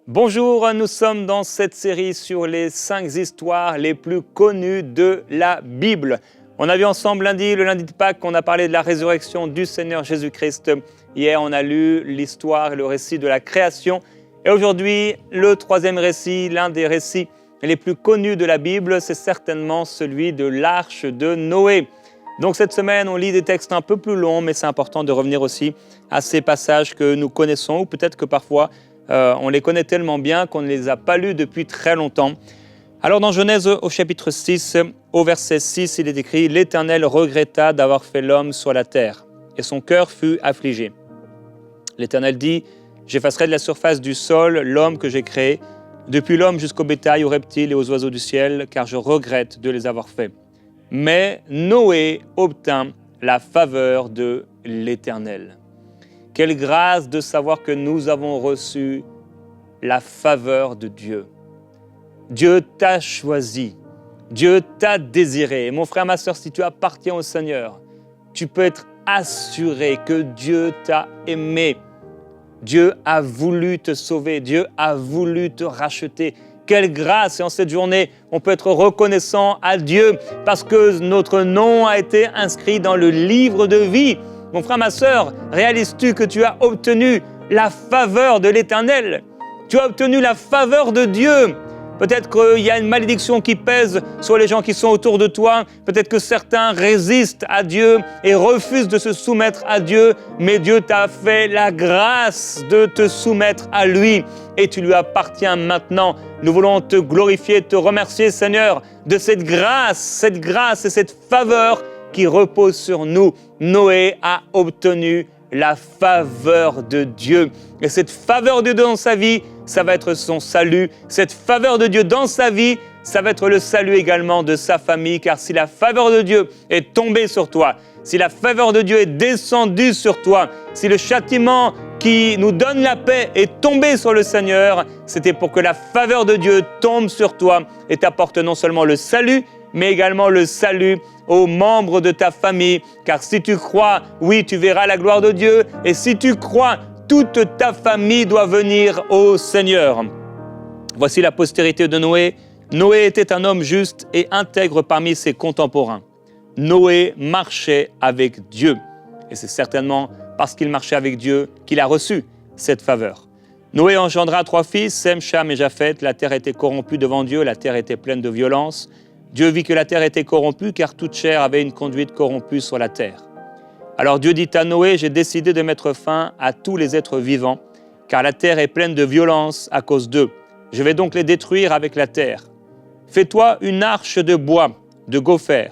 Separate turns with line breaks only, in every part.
Bonjour, nous sommes dans cette série sur les 5 histoires les plus connues de la Bible. On a vu ensemble le lundi de Pâques, on a parlé de la résurrection du Seigneur Jésus-Christ. Hier, on a lu l'histoire et le récit de la création. Et aujourd'hui, le troisième récit, l'un des récits les plus connus de la Bible, c'est certainement celui de l'arche de Noé. Donc cette semaine, on lit des textes un peu plus longs, mais c'est important de revenir aussi à ces passages que nous connaissons, ou peut-être que parfois, on les connaît tellement bien qu'on ne les a pas lus depuis très longtemps. Alors dans Genèse au chapitre 6, au verset 6, il est écrit « L'Éternel regretta d'avoir fait l'homme sur la terre, et son cœur fut affligé. L'Éternel dit « J'effacerai de la surface du sol l'homme que j'ai créé, depuis l'homme jusqu'au bétail, aux reptiles et aux oiseaux du ciel, car je regrette de les avoir faits. » Mais Noé obtint la faveur de l'Éternel. Quelle grâce de savoir que nous avons reçu la faveur de Dieu. Dieu t'a choisi, Dieu t'a désiré. Mon frère, ma sœur, si tu appartiens au Seigneur, tu peux être assuré que Dieu t'a aimé. Dieu a voulu te sauver, Dieu a voulu te racheter. Quelle grâce! Et en cette journée, on peut être reconnaissant à Dieu parce que notre nom a été inscrit dans le livre de vie. Mon frère, ma sœur, réalises-tu que tu as obtenu la faveur de l'Éternel? Tu as obtenu la faveur de Dieu. Peut-être qu'il y a une malédiction qui pèse sur les gens qui sont autour de toi. Peut-être que certains résistent à Dieu et refusent de se soumettre à Dieu. Mais Dieu t'a fait la grâce de te soumettre à lui et tu lui appartiens maintenant. Nous voulons te glorifier, te remercier, Seigneur, de cette grâce et cette faveur qui repose sur nous. Noé a obtenu la faveur de Dieu. Et cette faveur de Dieu dans sa vie, ça va être son salut. Cette faveur de Dieu dans sa vie, ça va être le salut également de sa famille. Car si la faveur de Dieu est tombée sur toi, si la faveur de Dieu est descendue sur toi, si le châtiment qui nous donne la paix est tombé sur le Seigneur, c'était pour que la faveur de Dieu tombe sur toi et t'apporte non seulement le salut, mais également le salut aux membres de ta famille. Car si tu crois, oui, tu verras la gloire de Dieu. Et si tu crois, toute ta famille doit venir au Seigneur. Voici la postérité de Noé. Noé était un homme juste et intègre parmi ses contemporains. Noé marchait avec Dieu. Et c'est certainement parce qu'il marchait avec Dieu qu'il a reçu cette faveur. Noé engendra 3 fils, Sem, Cham et Japheth. La terre était corrompue devant Dieu, la terre était pleine de violence. Dieu vit que la terre était corrompue, car toute chair avait une conduite corrompue sur la terre. Alors Dieu dit à Noé, j'ai décidé de mettre fin à tous les êtres vivants, car la terre est pleine de violence à cause d'eux. Je vais donc les détruire avec la terre. Fais-toi une arche de bois, de gopher.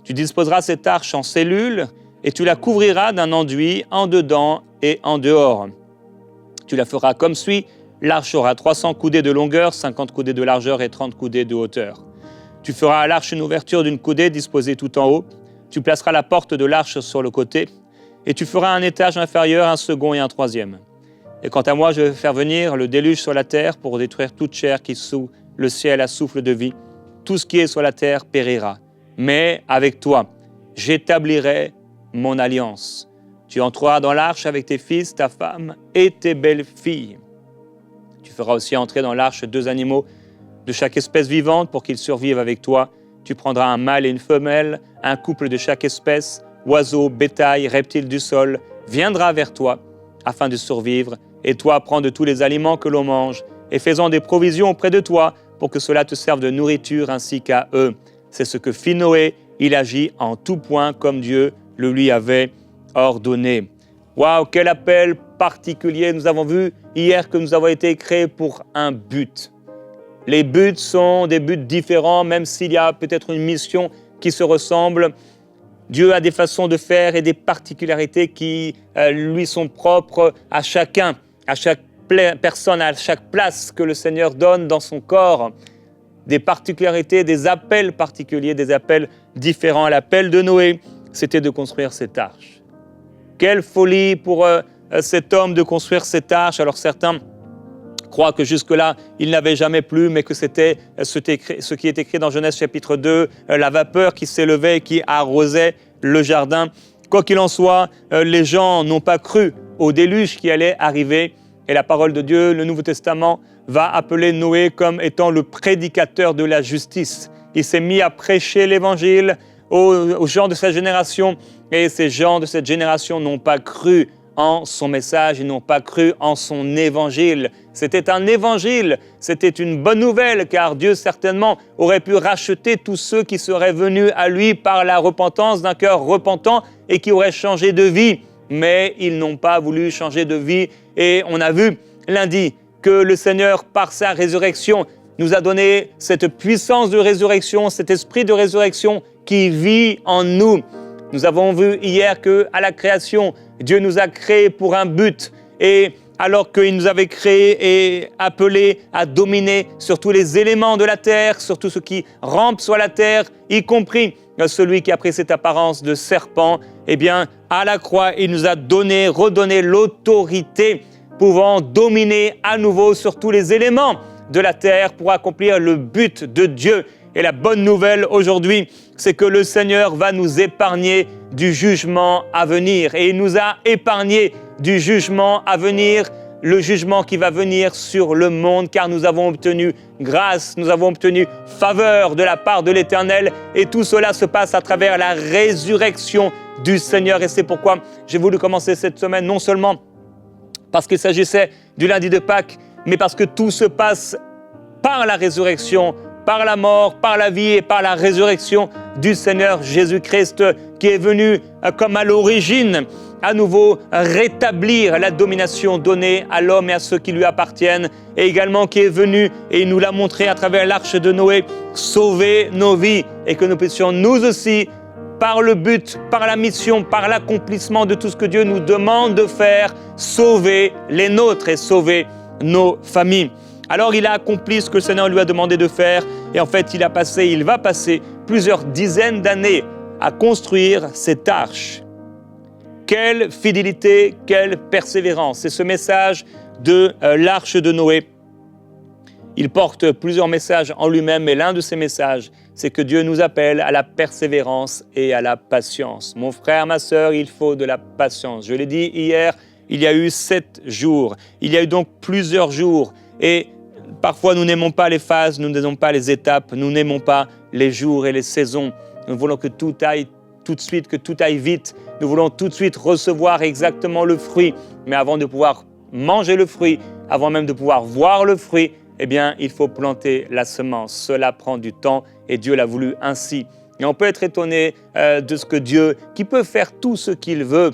Tu disposeras cette arche en cellules, et tu la couvriras d'un enduit en dedans et en dehors. Tu la feras comme suit, l'arche aura 300 coudées de longueur, 50 coudées de largeur et 30 coudées de hauteur. Tu feras à l'arche une ouverture d'une coudée disposée tout en haut. Tu placeras la porte de l'arche sur le côté. Et tu feras un étage inférieur, un second et un troisième. Et quant à moi, je vais faire venir le déluge sur la terre pour détruire toute chair qui sous le ciel a souffle de vie. Tout ce qui est sur la terre périra. Mais avec toi, j'établirai mon alliance. Tu entreras dans l'arche avec tes fils, ta femme et tes belles filles. Tu feras aussi entrer dans l'arche 2 animaux de chaque espèce vivante pour qu'ils survivent avec toi. Tu prendras un mâle et une femelle, un couple de chaque espèce, oiseaux, bétail, reptiles du sol, viendra vers toi afin de survivre. Et toi, prends de tous les aliments que l'on mange et fais-en des provisions auprès de toi pour que cela te serve de nourriture ainsi qu'à eux. C'est ce que fit Noé. Il agit en tout point comme Dieu le lui avait ordonné. Waouh, quel appel particulier! Nous avons vu hier que nous avons été créés pour un but. Les buts sont des buts différents, même s'il y a peut-être une mission qui se ressemble. Dieu a des façons de faire et des particularités qui lui sont propres à chacun, à chaque personne, à chaque place que le Seigneur donne dans son corps. Des particularités, des appels particuliers, des appels différents. L'appel de Noé, c'était de construire cette arche. Quelle folie pour cet homme de construire cette arche. Alors certains croient que jusque-là, il n'avait jamais plu, mais que c'était ce qui est écrit dans Genèse chapitre 2, la vapeur qui s'élevait et qui arrosait le jardin. Quoi qu'il en soit, les gens n'ont pas cru au déluge qui allait arriver. Et la parole de Dieu, le Nouveau Testament, va appeler Noé comme étant le prédicateur de la justice. Il s'est mis à prêcher l'Évangile aux gens de sa génération, et ces gens de cette génération n'ont pas cru en son message, ils n'ont pas cru en son évangile. C'était un évangile, c'était une bonne nouvelle, car Dieu certainement aurait pu racheter tous ceux qui seraient venus à lui par la repentance d'un cœur repentant et qui auraient changé de vie. Mais ils n'ont pas voulu changer de vie, et on a vu lundi que le Seigneur, par sa résurrection, nous a donné cette puissance de résurrection, cet esprit de résurrection qui vit en nous. Nous avons vu hier qu'à la création, Dieu nous a créés pour un but, et alors qu'il nous avait créés et appelés à dominer sur tous les éléments de la terre, sur tout ce qui rampe sur la terre, y compris celui qui a pris cette apparence de serpent, eh bien, à la croix, il nous a redonné l'autorité pouvant dominer à nouveau sur tous les éléments de la terre pour accomplir le but de Dieu. Et la bonne nouvelle aujourd'hui, c'est que le Seigneur va nous épargner du jugement à venir. Et il nous a épargné du jugement à venir, le jugement qui va venir sur le monde, car nous avons obtenu grâce, nous avons obtenu faveur de la part de l'Éternel. Et tout cela se passe à travers la résurrection du Seigneur. Et c'est pourquoi j'ai voulu commencer cette semaine, non seulement parce qu'il s'agissait du lundi de Pâques, mais parce que tout se passe par la résurrection, par la mort, par la vie et par la résurrection du Seigneur Jésus-Christ, qui est venu comme à l'origine à nouveau rétablir la domination donnée à l'homme et à ceux qui lui appartiennent, et également qui est venu, et il nous l'a montré à travers l'arche de Noé, sauver nos vies, et que nous puissions nous aussi, par le but, par la mission, par l'accomplissement de tout ce que Dieu nous demande de faire, sauver les nôtres et sauver nos familles. Alors il a accompli ce que le Seigneur lui a demandé de faire, et en fait il va passer plusieurs dizaines d'années à construire cette arche. Quelle fidélité, quelle persévérance! C'est ce message de l'arche de Noé. Il porte plusieurs messages en lui-même, mais l'un de ces messages, c'est que Dieu nous appelle à la persévérance et à la patience. Mon frère, ma sœur, il faut de la patience. Je l'ai dit hier, il y a eu 7 jours. Il y a eu donc plusieurs jours. Et parfois, nous n'aimons pas les phases, nous n'aimons pas les étapes, nous n'aimons pas les jours et les saisons. Nous voulons que tout aille tout de suite, que tout aille vite. Nous voulons tout de suite recevoir exactement le fruit. Mais avant de pouvoir manger le fruit, avant même de pouvoir voir le fruit, eh bien, il faut planter la semence. Cela prend du temps et Dieu l'a voulu ainsi. Et on peut être étonné de ce que Dieu, qui peut faire tout ce qu'il veut,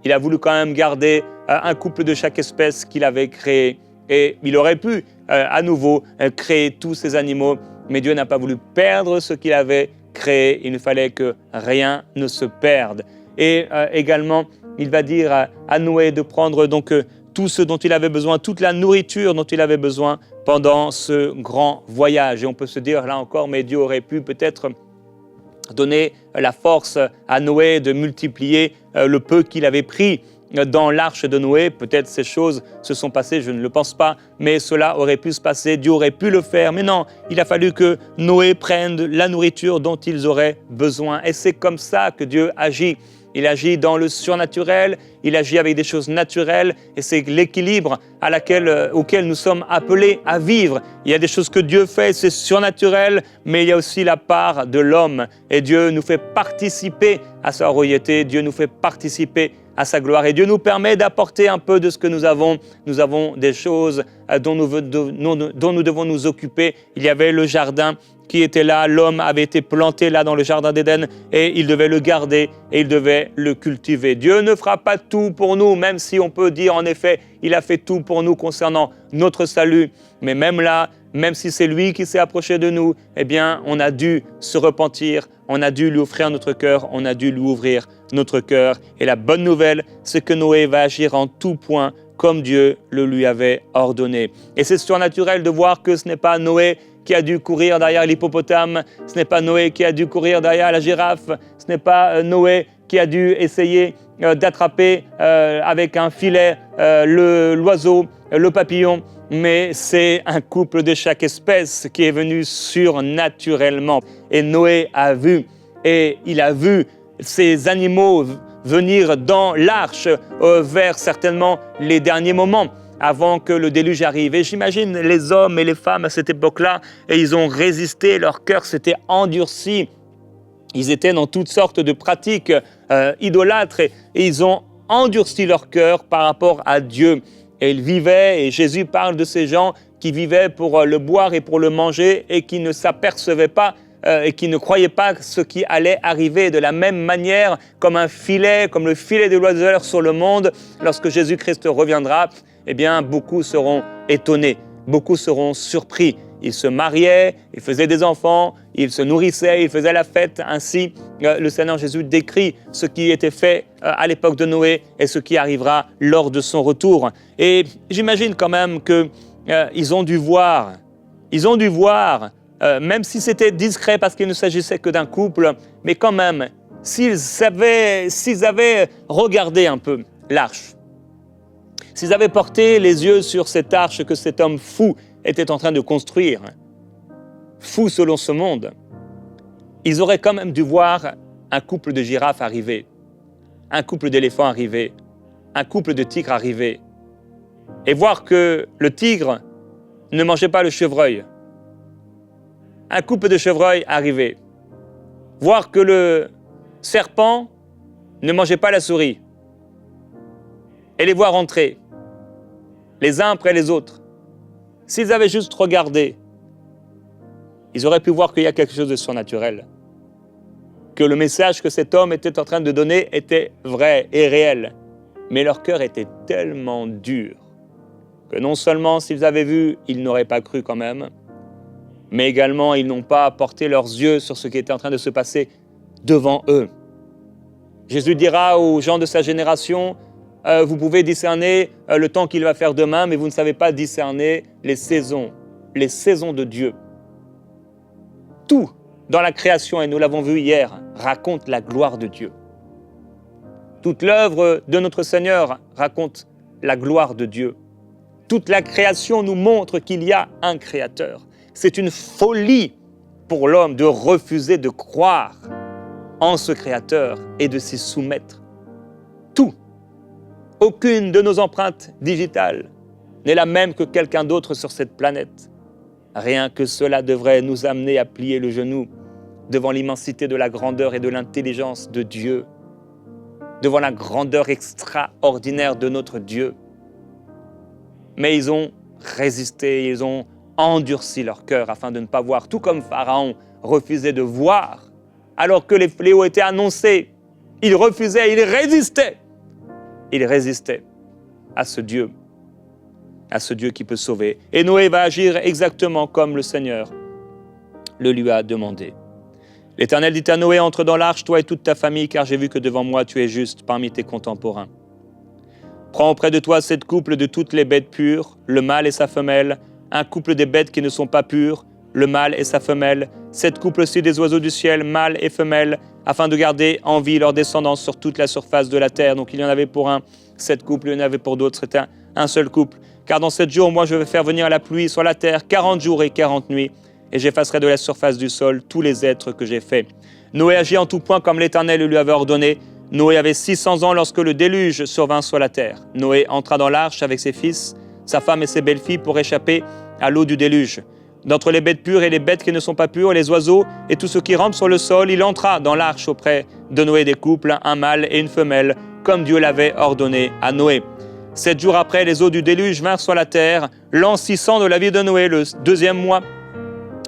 il a voulu quand même garder un couple de chaque espèce qu'il avait créé. Et il aurait pu à nouveau créer tous ces animaux, mais Dieu n'a pas voulu perdre ce qu'il avait créé. Il ne fallait que rien ne se perde. Et également, il va dire à Noé de prendre donc tout ce dont il avait besoin, toute la nourriture dont il avait besoin pendant ce grand voyage. Et on peut se dire là encore, mais Dieu aurait pu peut-être donner la force à Noé de multiplier le peu qu'il avait pris dans l'arche de Noé. Peut-être ces choses se sont passées, je ne le pense pas, mais cela aurait pu se passer, Dieu aurait pu le faire. Mais non, il a fallu que Noé prenne la nourriture dont ils auraient besoin. Et c'est comme ça que Dieu agit. Il agit dans le surnaturel, il agit avec des choses naturelles, et c'est l'équilibre auquel nous sommes appelés à vivre. Il y a des choses que Dieu fait, c'est surnaturel, mais il y a aussi la part de l'homme. Et Dieu nous fait participer à sa royauté, Dieu nous fait participer à sa gloire. Et Dieu nous permet d'apporter un peu de ce que nous avons. Nous avons des choses dont nous devons nous occuper. Il y avait le jardin qui était là, l'homme avait été planté là dans le jardin d'Éden et il devait le garder et il devait le cultiver. Dieu ne fera pas tout pour nous, même si on peut dire en effet, il a fait tout pour nous concernant notre salut. Mais même là, même si c'est lui qui s'est approché de nous, eh bien, on a dû se repentir, on a dû lui offrir notre cœur, on a dû lui ouvrir notre cœur. Et la bonne nouvelle, c'est que Noé va agir en tout point comme Dieu le lui avait ordonné. Et c'est surnaturel de voir que ce n'est pas Noé qui a dû courir derrière l'hippopotame, ce n'est pas Noé qui a dû courir derrière la girafe, ce n'est pas Noé qui a dû essayer d'attraper avec un filet l'oiseau, le papillon, mais c'est un couple de chaque espèce qui est venu surnaturellement. Et Noé a vu, et il a vu ces animaux venir dans l'arche vers certainement les derniers moments avant que le déluge arrive. Et j'imagine les hommes et les femmes à cette époque-là, et ils ont résisté, leur cœur s'était endurci. Ils étaient dans toutes sortes de pratiques idolâtres et ils ont endurci leur cœur par rapport à Dieu. Et ils vivaient, et Jésus parle de ces gens qui vivaient pour le boire et pour le manger et qui ne s'apercevaient pas et qui ne croyaient pas ce qui allait arriver. De la même manière, comme un filet, comme le filet de l'oiseleur sur le monde, lorsque Jésus-Christ reviendra, eh bien, beaucoup seront étonnés, beaucoup seront surpris. Ils se mariaient, ils faisaient des enfants, ils se nourrissaient, ils faisaient la fête. Ainsi, le Seigneur Jésus décrit ce qui était fait à l'époque de Noé et ce qui arrivera lors de son retour. Et j'imagine quand même qu'ils ont dû voir, même si c'était discret parce qu'il ne s'agissait que d'un couple, mais quand même, s'ils avaient regardé un peu l'arche, s'ils avaient porté les yeux sur cette arche que cet homme fou était en train de construire, fou selon ce monde, ils auraient quand même dû voir un couple de girafes arriver, un couple d'éléphants arriver, un couple de tigres arriver, et voir que le tigre ne mangeait pas le chevreuil, un couple de chevreuils arriver, voir que le serpent ne mangeait pas la souris, et les voir entrer, les uns après les autres. S'ils avaient juste regardé, ils auraient pu voir qu'il y a quelque chose de surnaturel, que le message que cet homme était en train de donner était vrai et réel. Mais leur cœur était tellement dur que non seulement s'ils avaient vu, ils n'auraient pas cru quand même, mais également ils n'ont pas porté leurs yeux sur ce qui était en train de se passer devant eux. Jésus dira aux gens de sa génération, vous pouvez discerner le temps qu'il va faire demain, mais vous ne savez pas discerner les saisons de Dieu. Tout dans la création, et nous l'avons vu hier, raconte la gloire de Dieu. Toute l'œuvre de notre Seigneur raconte la gloire de Dieu. Toute la création nous montre qu'il y a un Créateur. C'est une folie pour l'homme de refuser de croire en ce Créateur et de s'y soumettre. Tout. Aucune de nos empreintes digitales n'est la même que quelqu'un d'autre sur cette planète. Rien que cela devrait nous amener à plier le genou devant l'immensité de la grandeur et de l'intelligence de Dieu, devant la grandeur extraordinaire de notre Dieu. Mais ils ont résisté, ils ont endurci leur cœur afin de ne pas voir, tout comme Pharaon refusait de voir, alors que les fléaux étaient annoncés. Il refusait, il résistait. Il résistait à ce Dieu qui peut sauver. Et Noé va agir exactement comme le Seigneur le lui a demandé. L'Éternel dit à Noé, entre dans l'arche, toi et toute ta famille, car j'ai vu que devant moi tu es juste parmi tes contemporains. Prends auprès de toi 7 couples de toutes les bêtes pures, le mâle et sa femelle, un couple des bêtes qui ne sont pas pures, le mâle et sa femelle, 7 couples aussi des oiseaux du ciel, mâle et femelle, afin de garder en vie leur descendance sur toute la surface de la terre. Donc il y en avait pour un, 7 couples, il y en avait pour d'autres, c'était un seul couple. Car dans 7 jours, moi je vais faire venir la pluie sur la terre, 40 jours et 40 nuits, et j'effacerai de la surface du sol tous les êtres que j'ai faits. Noé agit en tout point comme l'Éternel lui avait ordonné. Noé avait 600 ans lorsque le déluge survint sur la terre. Noé entra dans l'arche avec ses fils, sa femme et ses belles-filles pour échapper à l'eau du déluge. D'entre les bêtes pures et les bêtes qui ne sont pas pures, les oiseaux et tout ce qui rampe sur le sol, il entra dans l'arche auprès de Noé des couples, un mâle et une femelle, comme Dieu l'avait ordonné à Noé. 7 jours après, les eaux du déluge vinrent sur la terre, l'an 600 de la vie de Noé, le 2e mois,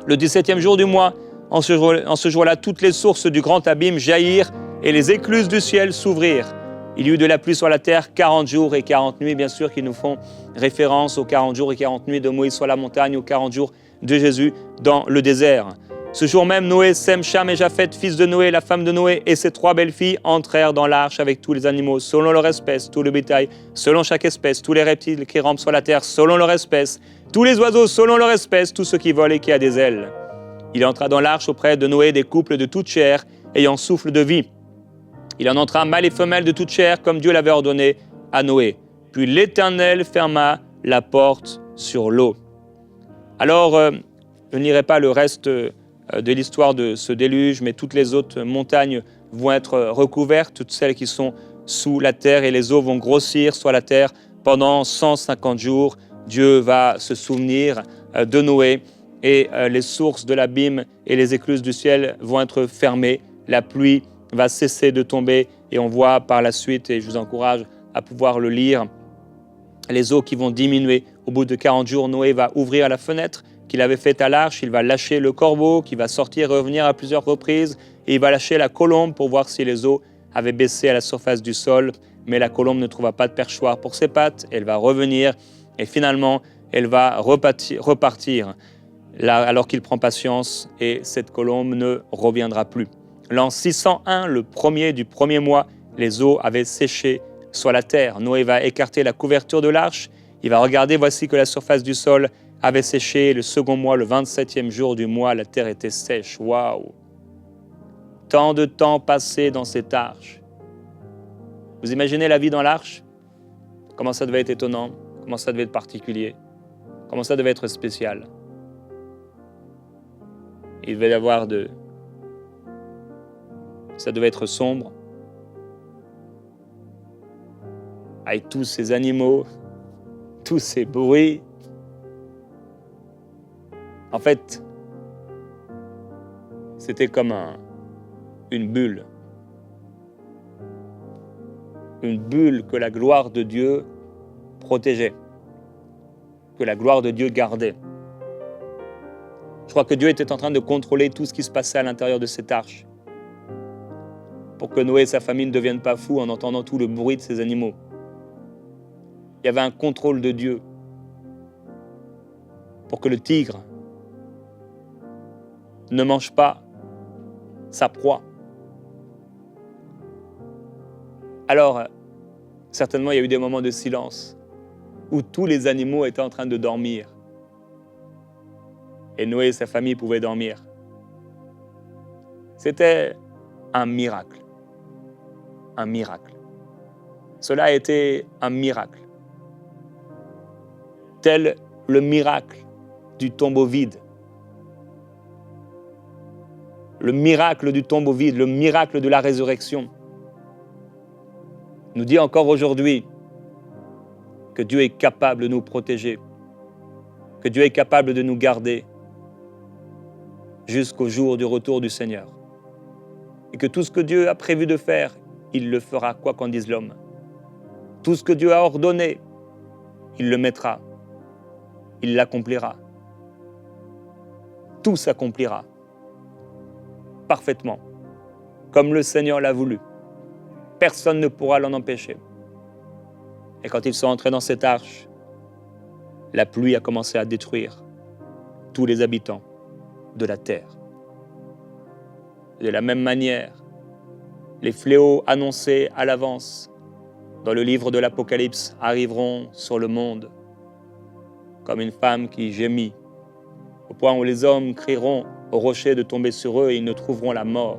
le 17e jour du mois. En ce jour-là, toutes les sources du grand abîme jaillirent et les écluses du ciel s'ouvrirent. Il y eut de la pluie sur la terre 40 jours et 40 nuits, bien sûr, qui nous font référence aux 40 jours et 40 nuits de Moïse sur la montagne, aux 40 jours de Jésus dans le désert. Ce jour même, Noé, Sem, Cham et Japheth, fils de Noé, la femme de Noé et ses 3 belles-filles entrèrent dans l'arche avec tous les animaux, selon leur espèce, tout le bétail, selon chaque espèce, tous les reptiles qui rampent sur la terre, selon leur espèce, tous les oiseaux, selon leur espèce, tout ce qui vole et qui a des ailes. Il entra dans l'arche auprès de Noé des couples de toute chair, ayant souffle de vie. Il en entra mâle et femelle de toute chair, comme Dieu l'avait ordonné à Noé. Puis l'Éternel ferma la porte sur l'eau. Alors, je n'irai pas le reste de l'histoire de ce déluge, mais toutes les autres montagnes vont être recouvertes, toutes celles qui sont sous la terre, et les eaux vont grossir sur la terre pendant 150 jours. Dieu va se souvenir de Noé, et les sources de l'abîme et les écluses du ciel vont être fermées. La pluie va cesser de tomber, et on voit par la suite, et je vous encourage à pouvoir le lire, les eaux qui vont diminuer. Au bout de 40 jours, Noé va ouvrir la fenêtre qu'il avait faite à l'arche, il va lâcher le corbeau qui va sortir et revenir à plusieurs reprises, et il va lâcher la colombe pour voir si les eaux avaient baissé à la surface du sol, mais la colombe ne trouva pas de perchoir pour ses pattes, elle va revenir, et finalement, elle va repartir alors qu'il prend patience, et cette colombe ne reviendra plus. L'an 601, le premier du premier mois, les eaux avaient séché sur la terre. Noé va écarter la couverture de l'arche, il va regarder, voici que la surface du sol avait séché. Le second mois, le 27e jour du mois, la terre était sèche. Waouh! Tant de temps passé dans cette arche. Vous imaginez la vie dans l'arche? Comment ça devait être étonnant, comment ça devait être particulier, comment ça devait être spécial. Il devait y avoir ça devait être sombre, avec tous ces animaux, tous ces bruits. En fait, c'était comme une bulle. Une bulle que la gloire de Dieu protégeait, que la gloire de Dieu gardait. Je crois que Dieu était en train de contrôler tout ce qui se passait à l'intérieur de cette arche, pour que Noé et sa famille ne deviennent pas fous en entendant tout le bruit de ces animaux. Il y avait un contrôle de Dieu pour que le tigre ne mange pas sa proie. Alors, certainement, il y a eu des moments de silence où tous les animaux étaient en train de dormir. Et Noé et sa famille pouvaient dormir. C'était un miracle. Un miracle. Cela a été un miracle. Tel le miracle du tombeau vide. Le miracle du tombeau vide, le miracle de la résurrection, nous dit encore aujourd'hui que Dieu est capable de nous protéger, que Dieu est capable de nous garder jusqu'au jour du retour du Seigneur. Et que tout ce que Dieu a prévu de faire, il le fera, quoi qu'en dise l'homme. Tout ce que Dieu a ordonné, il le mettra, il l'accomplira. Tout s'accomplira parfaitement, comme le Seigneur l'a voulu. Personne ne pourra l'en empêcher. Et quand ils sont entrés dans cette arche, la pluie a commencé à détruire tous les habitants de la terre. De la même manière, les fléaux annoncés à l'avance dans le livre de l'Apocalypse arriveront sur le monde, comme une femme qui gémit, au point où les hommes crieront au rocher de tomber sur eux et ils ne trouveront la mort.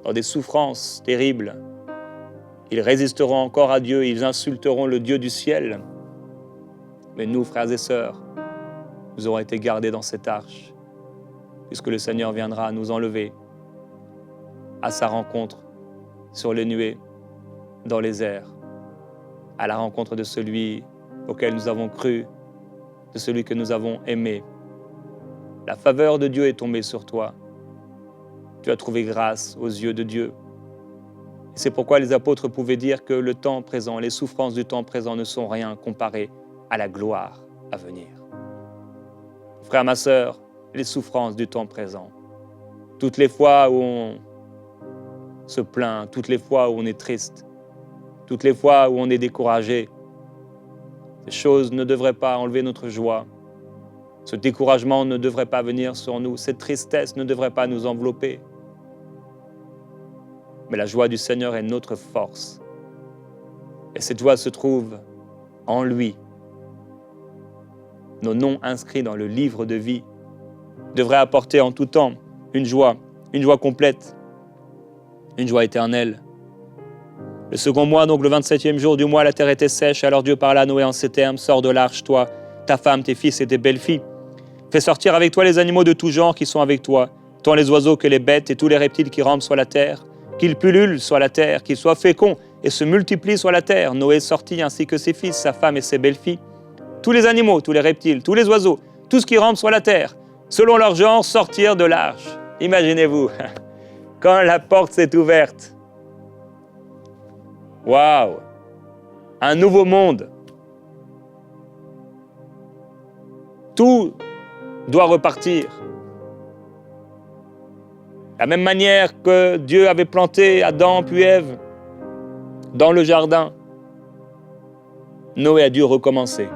Dans des souffrances terribles, ils résisteront encore à Dieu, ils insulteront le Dieu du ciel. Mais nous, frères et sœurs, nous aurons été gardés dans cette arche, puisque le Seigneur viendra nous enlever à sa rencontre sur les nuées, dans les airs, à la rencontre de celui auquel nous avons cru, de celui que nous avons aimé. La faveur de Dieu est tombée sur toi. Tu as trouvé grâce aux yeux de Dieu. Et c'est pourquoi les apôtres pouvaient dire que le temps présent, les souffrances du temps présent ne sont rien comparées à la gloire à venir. Frère, ma sœur, les souffrances du temps présent, toutes les fois où on se plaint, toutes les fois où on est triste, toutes les fois où on est découragé, ces choses ne devraient pas enlever notre joie. Ce découragement ne devrait pas venir sur nous, cette tristesse ne devrait pas nous envelopper. Mais la joie du Seigneur est notre force. Et cette joie se trouve en lui. Nos noms inscrits dans le livre de vie devraient apporter en tout temps une joie complète, une joie éternelle. Le second mois, donc le 27e jour du mois, la terre était sèche. Alors Dieu parla à Noé en ces termes: sors de l'arche, toi, ta femme, tes fils et tes belles-filles. Fais sortir avec toi les animaux de tout genre qui sont avec toi, tant les oiseaux que les bêtes et tous les reptiles qui rampent sur la terre, qu'ils pullulent sur la terre, qu'ils soient féconds et se multiplient sur la terre. Noé sortit ainsi que ses fils, sa femme et ses belles-filles. Tous les animaux, tous les reptiles, tous les oiseaux, tout ce qui rampe sur la terre, selon leur genre, sortirent de l'arche. Imaginez-vous, quand la porte s'est ouverte. Waouh! Un nouveau monde. Tout doit repartir. La même manière que Dieu avait planté Adam puis Ève dans le jardin, Noé a dû recommencer.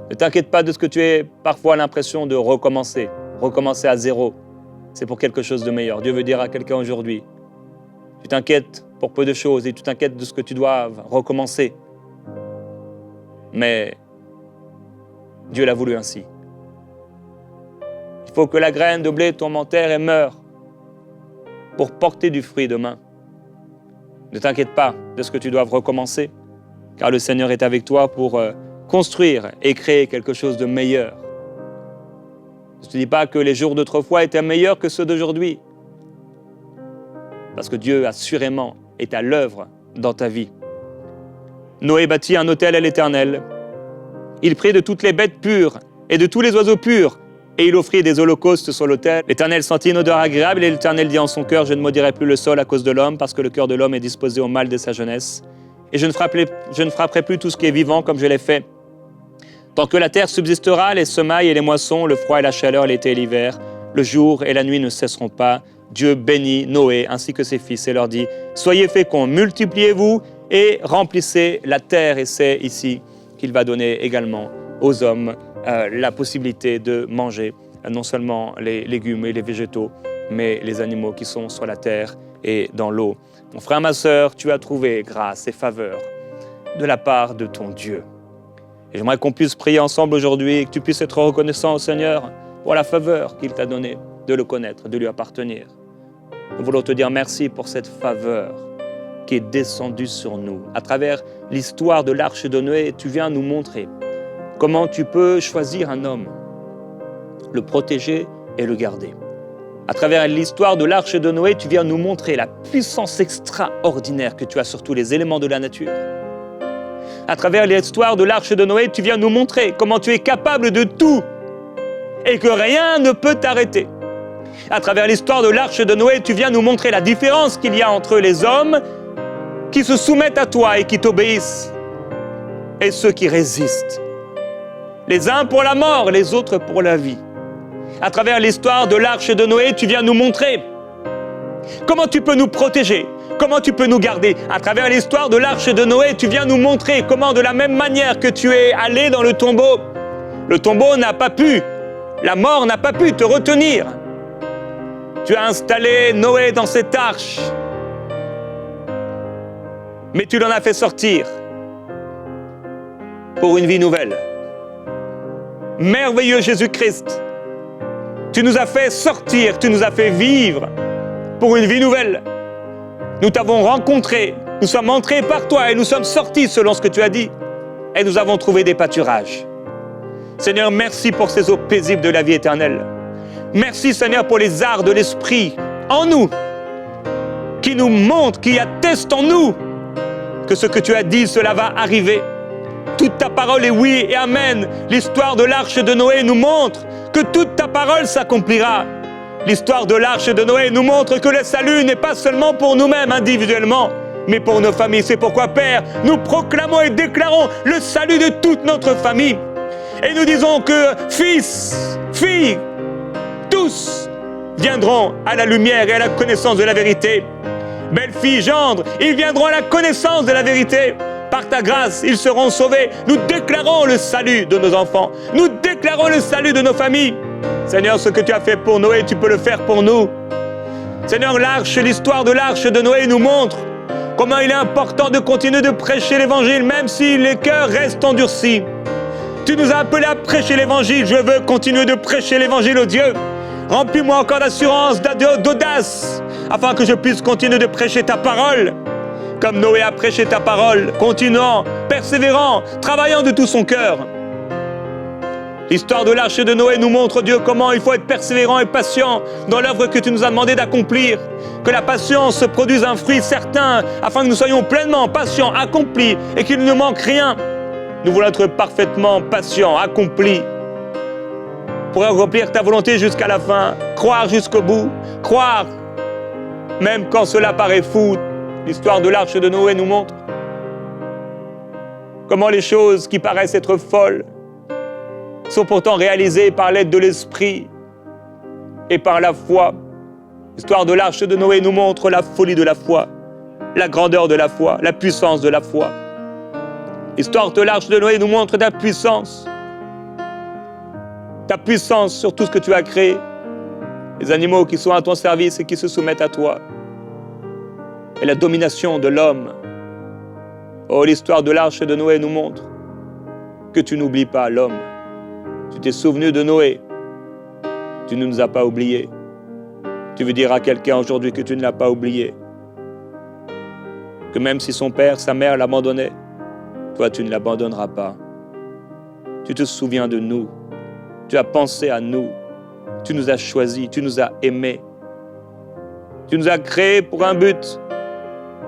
Ne t'inquiète pas de ce que tu as parfois l'impression de recommencer à zéro. C'est pour quelque chose de meilleur. Dieu veut dire à quelqu'un aujourd'hui, tu t'inquiètes pour peu de choses et tu t'inquiètes de ce que tu dois recommencer. Mais Dieu l'a voulu ainsi. Il faut que la graine de blé tombe en terre et meure pour porter du fruit demain. Ne t'inquiète pas de ce que tu dois recommencer, car le Seigneur est avec toi pour construire et créer quelque chose de meilleur. Ne te dis pas que les jours d'autrefois étaient meilleurs que ceux d'aujourd'hui, parce que Dieu assurément est à l'œuvre dans ta vie. Noé bâtit un autel à l'Éternel. Il prit de toutes les bêtes pures et de tous les oiseaux purs, et il offrit des holocaustes sur l'autel. L'Éternel sentit une odeur agréable, et l'Éternel dit en son cœur, je ne maudirai plus le sol à cause de l'homme, parce que le cœur de l'homme est disposé au mal dès sa jeunesse. Et je ne frapperai plus tout ce qui est vivant comme je l'ai fait. Tant que la terre subsistera, les semailles et les moissons, le froid et la chaleur, l'été et l'hiver, le jour et la nuit ne cesseront pas. Dieu bénit Noé ainsi que ses fils et leur dit, soyez féconds, multipliez-vous et remplissez la terre. Et c'est ici qu'il va donner également aux hommes la possibilité de manger non seulement les légumes et les végétaux, mais les animaux qui sont sur la terre et dans l'eau. Mon frère, ma sœur, tu as trouvé grâce et faveur de la part de ton Dieu. Et j'aimerais qu'on puisse prier ensemble aujourd'hui et que tu puisses être reconnaissant au Seigneur pour la faveur qu'il t'a donnée de le connaître, de lui appartenir. Nous voulons te dire merci pour cette faveur qui est descendue sur nous. À travers l'histoire de l'arche de Noé, tu viens nous montrer comment tu peux choisir un homme, le protéger et le garder. À travers l'histoire de l'arche de Noé, tu viens nous montrer la puissance extraordinaire que tu as sur tous les éléments de la nature. À travers l'histoire de l'arche de Noé, tu viens nous montrer comment tu es capable de tout et que rien ne peut t'arrêter. À travers l'histoire de l'arche de Noé, tu viens nous montrer la différence qu'il y a entre les hommes qui se soumettent à toi et qui t'obéissent et ceux qui résistent. Les uns pour la mort, les autres pour la vie. À travers l'histoire de l'arche de Noé, tu viens nous montrer comment tu peux nous protéger, comment tu peux nous garder. À travers l'histoire de l'arche de Noé, tu viens nous montrer comment, de la même manière que tu es allé dans le tombeau n'a pas pu, la mort n'a pas pu te retenir. Tu as installé Noé dans cette arche, mais tu l'en as fait sortir pour une vie nouvelle. Merveilleux Jésus-Christ, tu nous as fait sortir, tu nous as fait vivre pour une vie nouvelle. Nous t'avons rencontré, nous sommes entrés par toi et nous sommes sortis selon ce que tu as dit. Et nous avons trouvé des pâturages. Seigneur, merci pour ces eaux paisibles de la vie éternelle. Merci Seigneur pour les arts de l'esprit en nous, qui nous montrent, qui attestent en nous que ce que tu as dit, cela va arriver. Toute ta parole est oui et amen. L'histoire de l'arche de Noé nous montre que toute ta parole s'accomplira. L'histoire de l'arche de Noé nous montre que le salut n'est pas seulement pour nous-mêmes individuellement, mais pour nos familles. C'est pourquoi, Père, nous proclamons et déclarons le salut de toute notre famille. Et nous disons que fils, filles, tous viendront à la lumière et à la connaissance de la vérité. Belle-fille, gendre, ils viendront à la connaissance de la vérité. Par ta grâce, ils seront sauvés. Nous déclarons le salut de nos enfants. Nous déclarons le salut de nos familles. Seigneur, ce que tu as fait pour Noé, tu peux le faire pour nous. Seigneur, l'histoire de l'arche de Noé nous montre comment il est important de continuer de prêcher l'évangile, même si les cœurs restent endurcis. Tu nous as appelés à prêcher l'évangile. Je veux continuer de prêcher l'évangile, oh Dieu. Remplis-moi encore d'assurance, d'audace, afin que je puisse continuer de prêcher ta parole. Comme Noé a prêché ta parole, continuant, persévérant, travaillant de tout son cœur. L'histoire de l'arche de Noé nous montre, Dieu, comment il faut être persévérant et patient dans l'œuvre que tu nous as demandé d'accomplir. Que la patience produise un fruit certain, afin que nous soyons pleinement patients, accomplis, et qu'il ne nous manque rien. Nous voulons être parfaitement patients, accomplis, pour accomplir ta volonté jusqu'à la fin, croire jusqu'au bout, croire, même quand cela paraît fou. L'histoire de l'arche de Noé nous montre comment les choses qui paraissent être folles sont pourtant réalisées par l'aide de l'Esprit et par la foi. L'histoire de l'arche de Noé nous montre la folie de la foi, la grandeur de la foi, la puissance de la foi. L'histoire de l'arche de Noé nous montre ta puissance sur tout ce que tu as créé, les animaux qui sont à ton service et qui se soumettent à toi, et la domination de l'homme. Oh, l'histoire de l'arche de Noé nous montre que tu n'oublies pas l'homme. Tu t'es souvenu de Noé, tu ne nous as pas oubliés. Tu veux dire à quelqu'un aujourd'hui que tu ne l'as pas oublié, que même si son père, sa mère l'abandonnaient, toi tu ne l'abandonneras pas. Tu te souviens de nous, tu as pensé à nous, tu nous as choisis, tu nous as aimés, tu nous as créés pour un but.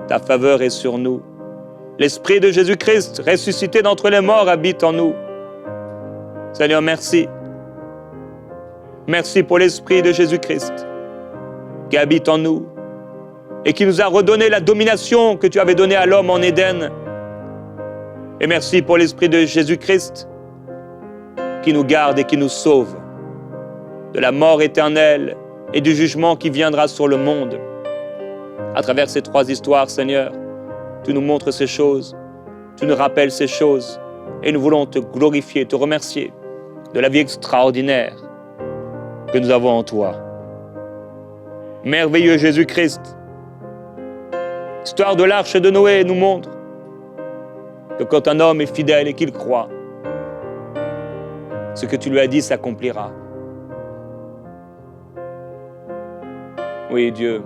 Ta faveur est sur nous. L'Esprit de Jésus-Christ, ressuscité d'entre les morts, habite en nous. Seigneur, merci. Merci pour l'Esprit de Jésus-Christ qui habite en nous et qui nous a redonné la domination que tu avais donnée à l'homme en Éden. Et merci pour l'Esprit de Jésus-Christ qui nous garde et qui nous sauve de la mort éternelle et du jugement qui viendra sur le monde. À travers ces trois histoires, Seigneur, tu nous montres ces choses, tu nous rappelles ces choses, et nous voulons te glorifier, te remercier de la vie extraordinaire que nous avons en toi. Merveilleux Jésus-Christ, l'histoire de l'arche de Noé nous montre que quand un homme est fidèle et qu'il croit, ce que tu lui as dit s'accomplira. Oui, Dieu,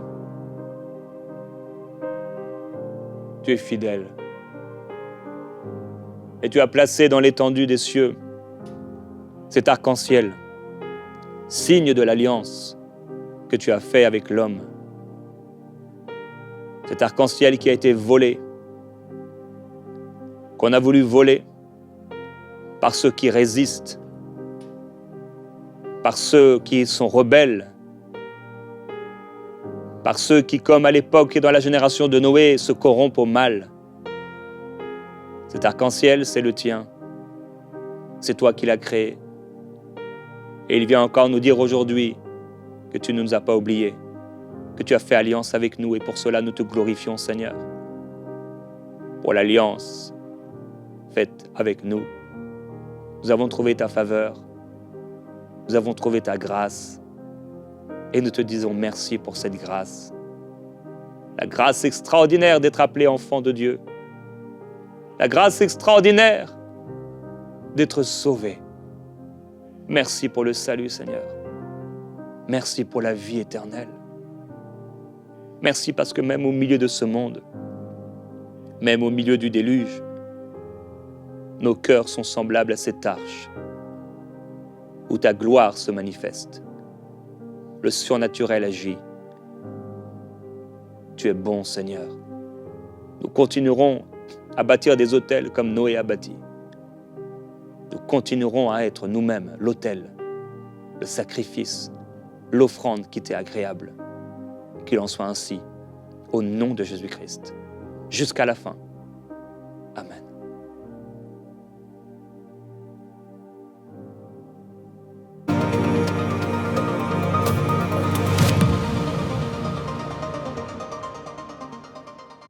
tu es fidèle. Et tu as placé dans l'étendue des cieux cet arc-en-ciel, signe de l'alliance que tu as fait avec l'homme. Cet arc-en-ciel qui a été volé, qu'on a voulu voler par ceux qui résistent, par ceux qui sont rebelles, par ceux qui, comme à l'époque et dans la génération de Noé, se corrompent au mal. Cet arc-en-ciel, c'est le tien. C'est toi qui l'as créé. Et il vient encore nous dire aujourd'hui que tu ne nous as pas oubliés, que tu as fait alliance avec nous, et pour cela nous te glorifions, Seigneur, pour l'alliance faite avec nous. Nous avons trouvé ta faveur, nous avons trouvé ta grâce, et nous te disons merci pour cette grâce. La grâce extraordinaire d'être appelé enfant de Dieu. La grâce extraordinaire d'être sauvé. Merci pour le salut, Seigneur. Merci pour la vie éternelle. Merci parce que même au milieu de ce monde, même au milieu du déluge, nos cœurs sont semblables à cette arche où ta gloire se manifeste. Le surnaturel agit. Tu es bon, Seigneur. Nous continuerons à bâtir des autels comme Noé a bâti. Nous continuerons à être nous-mêmes l'autel, le sacrifice, l'offrande qui t'est agréable. Qu'il en soit ainsi, au nom de Jésus-Christ, jusqu'à la fin. Amen.